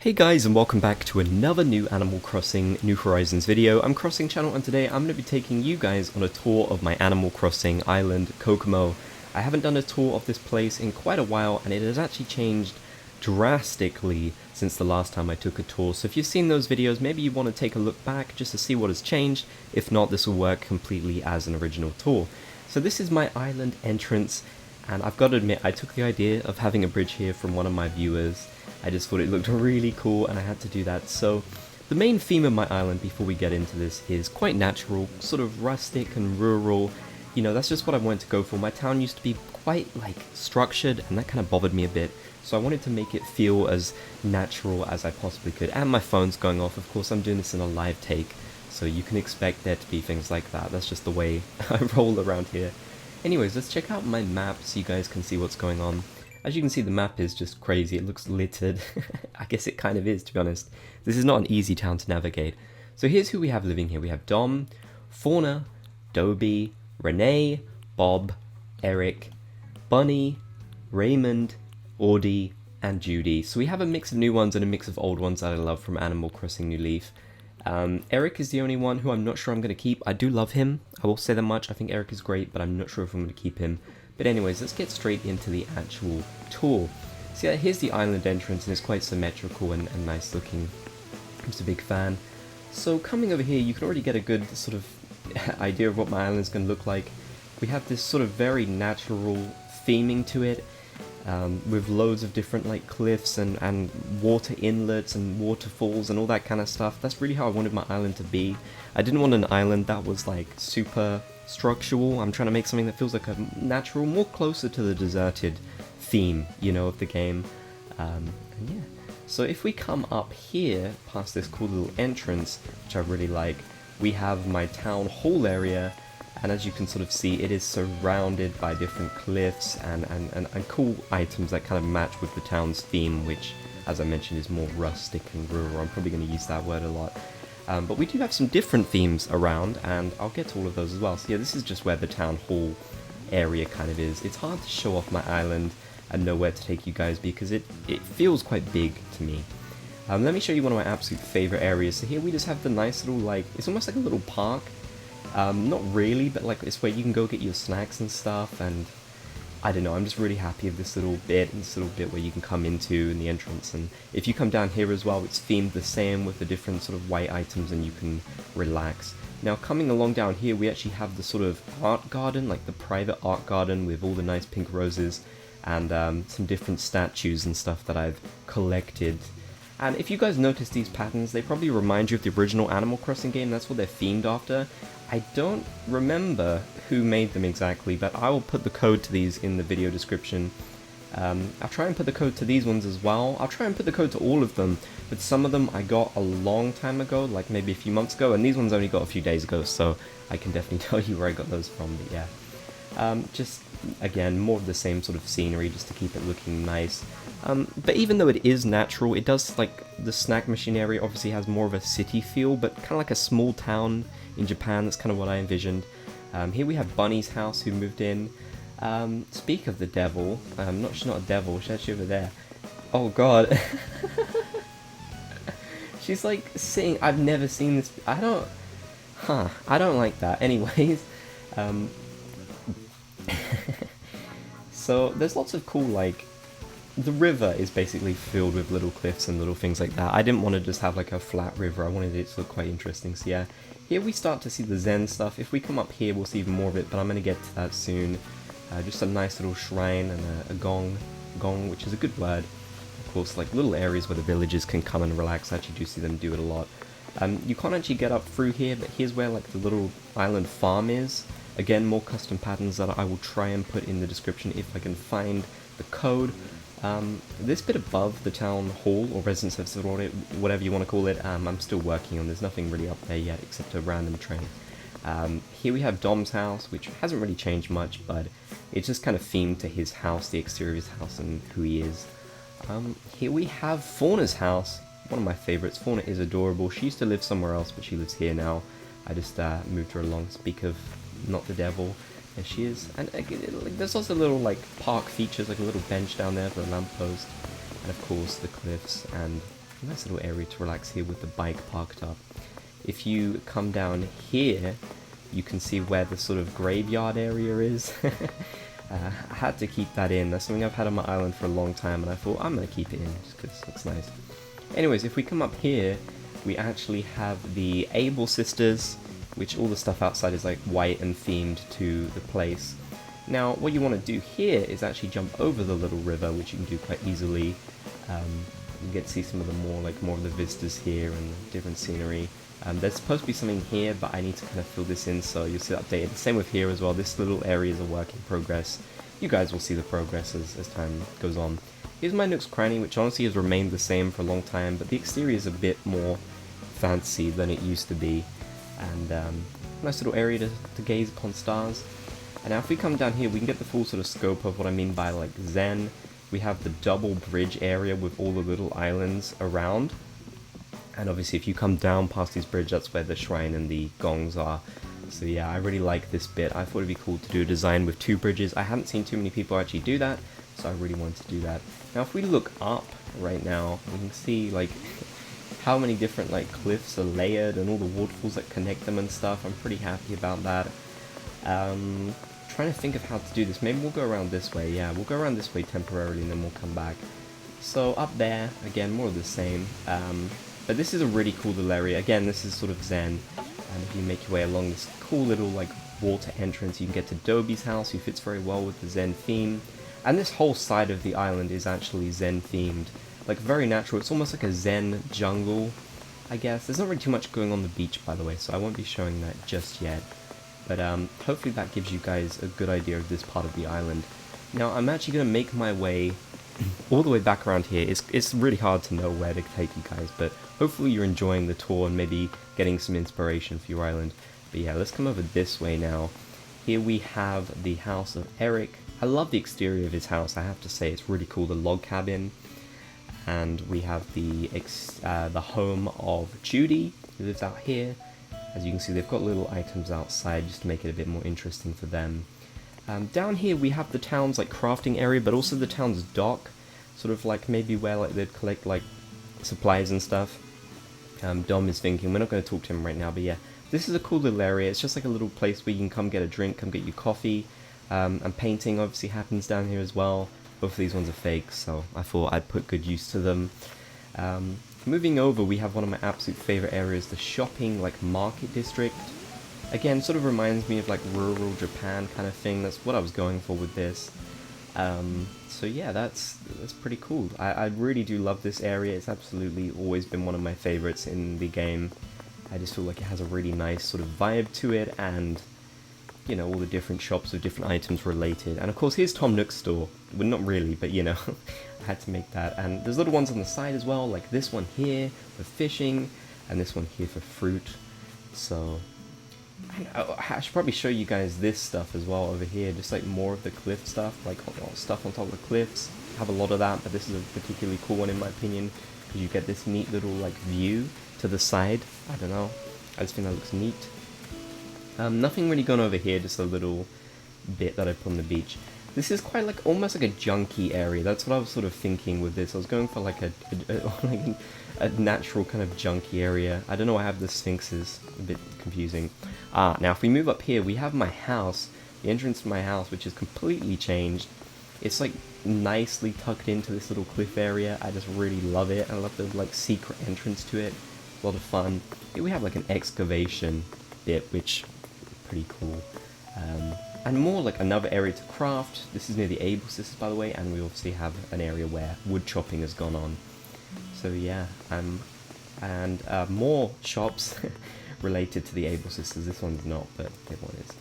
Hey guys, and welcome back to another new Animal Crossing New Horizons video. I'm Crossing Channel, and today I'm going to be taking you guys on a tour of my Animal Crossing island, Kokomo. I haven't done a tour of this place in quite a while, and it has actually changed drastically since the last time I took a tour. So if you've seen those videos, maybe you want to take a look back just to see what has changed. If not, this will work completely as an original tour. So this is my island entrance, and I've got to admit, I took the idea of having a bridge here from one of my viewers. I just thought it looked really cool and I had to do that. So the main theme of my island before we get into this is quite natural, sort of rustic and rural. You know, that's just what I wanted to go for. My town used to be quite like structured and that kind of bothered me a bit. So I wanted to make it feel as natural as I possibly could. And my phone's going off, of course I'm doing this in a live take. So you can expect there to be things like that. That's just the way I roll around here. Anyways, let's check out my map so you guys can see what's going on. As you can see, the map is just crazy. It looks littered. I guess it kind of is, to be honest. This is not an easy town to navigate. So here's who we have living here. We have Dom, Fauna, Dobie, Renee, Bob, Eric, Bunny, Raymond, Audie, and Judy. So we have a mix of new ones and a mix of old ones that I love from Animal Crossing New Leaf. Eric is the only one who I'm not sure I'm going to keep. I do love him. I will say that much. I think Eric is great, but I'm not sure if I'm going to keep him. But anyways, let's get straight into the actual tour. So yeah, here's the island entrance, and it's quite symmetrical and nice looking. I'm just a big fan. So coming over here, you can already get a good sort of idea of what my island's going to look like. We have this sort of very natural theming to it, with loads of different like cliffs and water inlets and waterfalls and all that kind of stuff. That's really how I wanted my island to be. I didn't want an island that was like super structural. I'm trying to make something that feels like a natural, more closer to the deserted theme, you know, of the game. And yeah, so if we come up here past this cool little entrance, which I really like, we have my town hall area, and as you can sort of see, it is surrounded by different cliffs and cool items that kind of match with the town's theme, which, as I mentioned, is more rustic and rural. I'm probably going to use that word a lot. But we do have some different themes around, and I'll get to all of those as well. So yeah, this is just where the town hall area kind of is. It's hard to show off my island and know where to take you guys because it feels quite big to me. Let me show you one of my absolute favorite areas. So here we just have the nice little, like, it's almost like a little park. Not really, but like it's where you can go get your snacks and stuff, and I don't know, I'm just really happy with this little bit, and this little bit where you can come into in the entrance. And if you come down here as well, it's themed the same with the different sort of white items, and you can relax. Now coming along down here, we actually have the sort of art garden, like the private art garden with all the nice pink roses, and some different statues and stuff that I've collected. And if you guys notice these patterns, they probably remind you of the original Animal Crossing game. That's what they're themed after. I don't remember who made them exactly, but I will put the code to these in the video description. I'll try and put the code to these ones as well. I'll try and put the code to all of them, but some of them I got a long time ago, like maybe a few months ago, and these ones I only got a few days ago, so I can definitely tell you where I got those from, but yeah. Just, again, more of the same sort of scenery, just to keep it looking nice. But even though it is natural, it does, like, the snack machine area obviously has more of a city feel, but kind of like a small town in Japan. That's kind of what I envisioned. Here we have Bunny's house, who moved in. Speak of the devil, she's not a devil, she's actually over there. Oh god. She's like sitting, I've never seen this, I don't like that. Anyways, so there's lots of cool, like, the river is basically filled with little cliffs and little things like that. I didn't want to just have like a flat river, I wanted it to look quite interesting. So yeah, here we start to see the Zen stuff. If we come up here, we'll see even more of it, but I'm going to get to that soon. Just a nice little shrine and a gong, which is a good word. Of course, like little areas where the villagers can come and relax. I actually do see them do it a lot. You can't actually get up through here, but here's where like the little island farm is. Again, more custom patterns that I will try and put in the description if I can find the code. This bit above the town hall, or residence service, or whatever you want to call it, I'm still working on. There's nothing really up there yet except a random train. Here we have Dom's house, which hasn't really changed much, but it's just kind of themed to his house, the exterior of his house, and who he is. Here we have Fauna's house, one of my favorites. Fauna is adorable. She used to live somewhere else, but she lives here now. I just moved her along. Speak of not the devil. There she is. And there's also little like park features, like a little bench down there for a lamppost, and of course the cliffs and nice little area to relax here with the bike parked up. If you come down here, you can see where the sort of graveyard area is. I had to keep that in. That's something I've had on my island for a long time, and I thought I'm going to keep it in just because it's nice. Anyways, if we come up here, we actually have the Able Sisters, which all the stuff outside is like white and themed to the place. Now, what you want to do here is actually jump over the little river, which you can do quite easily. You get to see some of the more of the vistas here and different scenery. There's supposed to be something here, but I need to kind of fill this in, so you'll see it updated. The same with here as well. This little area is a work in progress. You guys will see the progress as time goes on. Here's my Nook's Cranny, which honestly has remained the same for a long time, but the exterior is a bit more fancy than it used to be. And nice little area to gaze upon stars. And now if we come down here, we can get the full sort of scope of what I mean by like Zen. We have the double bridge area with all the little islands around. And obviously if you come down past this bridge, that's where the shrine and the gongs are. So yeah, I really like this bit. I thought it'd be cool to do a design with 2 bridges. I haven't seen too many people actually do that, so I really wanted to do that. Now if we look up right now, we can see like how many different like cliffs are layered and all the waterfalls that connect them and stuff. I'm pretty happy about that. Trying to think of how to do this. Maybe we'll go around this way. Yeah, we'll go around this way temporarily and then we'll come back. So up there, again, more of the same. But this is a really cool little area. Again, this is sort of Zen. And if you make your way along this cool little like water entrance, you can get to Dobie's house, who fits very well with the Zen theme. And this whole side of the island is actually Zen themed. Like very natural. It's almost like a Zen jungle, I guess. There's not really too much going on the beach, by the way, so I won't be showing that just yet. But hopefully that gives you guys a good idea of this part of the island. Now I'm actually going to make my way all the way back around here. It's really hard to know where to take you guys, but hopefully you're enjoying the tour and maybe getting some inspiration for your island. But yeah, let's come over this way now. Here we have the house of Eric. I love the exterior of his house, I have to say. It's really cool, the log cabin. And we have the home of Judy, who lives out here. As you can see, they've got little items outside just to make it a bit more interesting for them. Down here we have the town's like crafting area, but also the town's dock, sort of like maybe where like they'd collect like supplies and stuff. Dom is thinking, we're not going to talk to him right now, but yeah, this is a cool little area. It's just like a little place where you can come get a drink, come get your coffee, and painting obviously happens down here as well. Both of these ones are fake, so I thought I'd put good use to them. Moving over, we have one of my absolute favorite areas, the shopping like market district. Again, sort of reminds me of like rural Japan kind of thing. That's what I was going for with this. So yeah, that's pretty cool. I really do love this area. It's absolutely always been one of my favorites in the game. I just feel like it has a really nice sort of vibe to it, and you know, all the different shops with different items related. And of course, here's Tom Nook's store. Well, not really, but you know, I had to make that. And there's little ones on the side as well, like this one here for fishing, and this one here for fruit. So I should probably show you guys this stuff as well over here, just like more of the cliff stuff, like stuff on top of the cliffs. I have a lot of that, but this is a particularly cool one in my opinion, because you get this neat little like view to the side. I don't know, I just think that looks neat. Nothing really gone over here, just a little bit that I put on the beach. This is quite like, almost like a junky area. That's what I was sort of thinking with this. I was going for like a natural kind of junky area. I don't know why I have the sphinxes, a bit confusing. Now if we move up here, we have my house, the entrance to my house, which is completely changed. It's like nicely tucked into this little cliff area. I just really love it. I love the like secret entrance to it. A lot of fun. Here we have like an excavation bit, which is pretty cool. And more like another area to craft. This is near the Able Sisters, by the way, and we obviously have an area where wood chopping has gone on. So yeah, and more shops related to the Able Sisters. This one's not, but the other one is.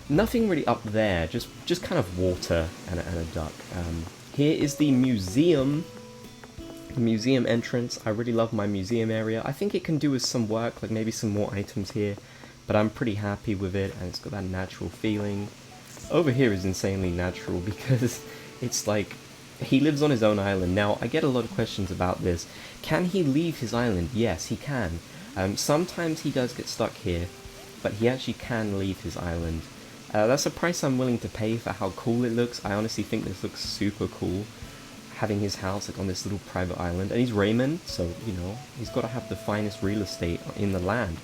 Nothing really up there, just kind of water and a duck. Here is the museum entrance. I really love my museum area. I think it can do with some work, like maybe some more items here, but I'm pretty happy with it, and it's got that natural feeling. Over here is insanely natural because it's like he lives on his own island. Now, I get a lot of questions about this. Can he leave his island? Yes, he can. Sometimes he does get stuck here, but he actually can leave his island. That's a price I'm willing to pay for how cool it looks. I honestly think this looks super cool. having his house like on this little private island, and he's Raymond, so you know he's got to have the finest real estate in the land.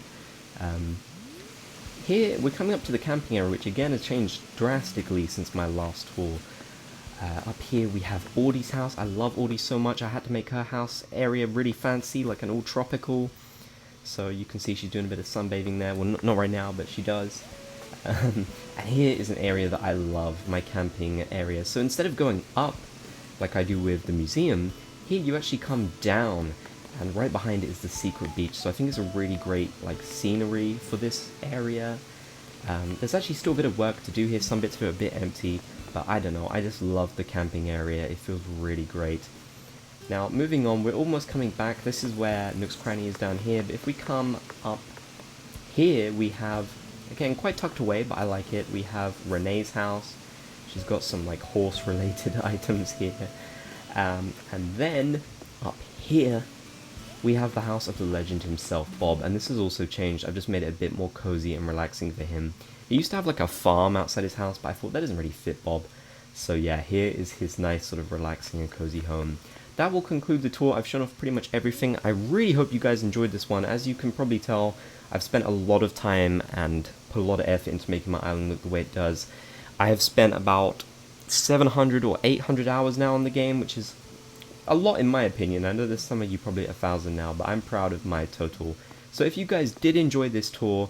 Here we're coming up to the camping area, which again has changed drastically since my last tour. Up here we have Audie's house. I love Audie so much, I had to make her house area really fancy, like an all tropical. So you can see she's doing a bit of sunbathing there. Well, not right now, but she does. And here is an area that I love, my camping area. So instead of going up, like I do with the museum, here you actually come down, and right behind it is the secret beach. So I think it's a really great like scenery for this area. There's actually still a bit of work to do here. Some bits are a bit empty, but I don't know, I just love the camping area. It feels really great. Now, moving on, we're almost coming back. This is where Nook's Cranny is down here, but if we come up here, we have, again, quite tucked away, but I like it, we have Renee's house. She's got some, like, horse-related items here. And then, up here, we have the house of the legend himself, Bob, and this has also changed. I've just made it a bit more cozy and relaxing for him. He used to have, like, a farm outside his house, but I thought that doesn't really fit Bob. So yeah, here is his nice sort of relaxing and cozy home. That will conclude the tour. I've shown off pretty much everything. I really hope you guys enjoyed this one. As you can probably tell, I've spent a lot of time and put a lot of effort into making my island look the way it does. I have spent about 700 or 800 hours now on the game, which is a lot in my opinion. I know there's some of you probably at 1,000 now, but I'm proud of my total. So if you guys did enjoy this tour,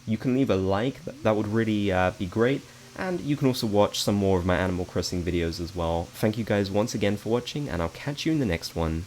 you can leave a like. That would really be great. And you can also watch some more of my Animal Crossing videos as well. Thank you guys once again for watching, and I'll catch you in the next one.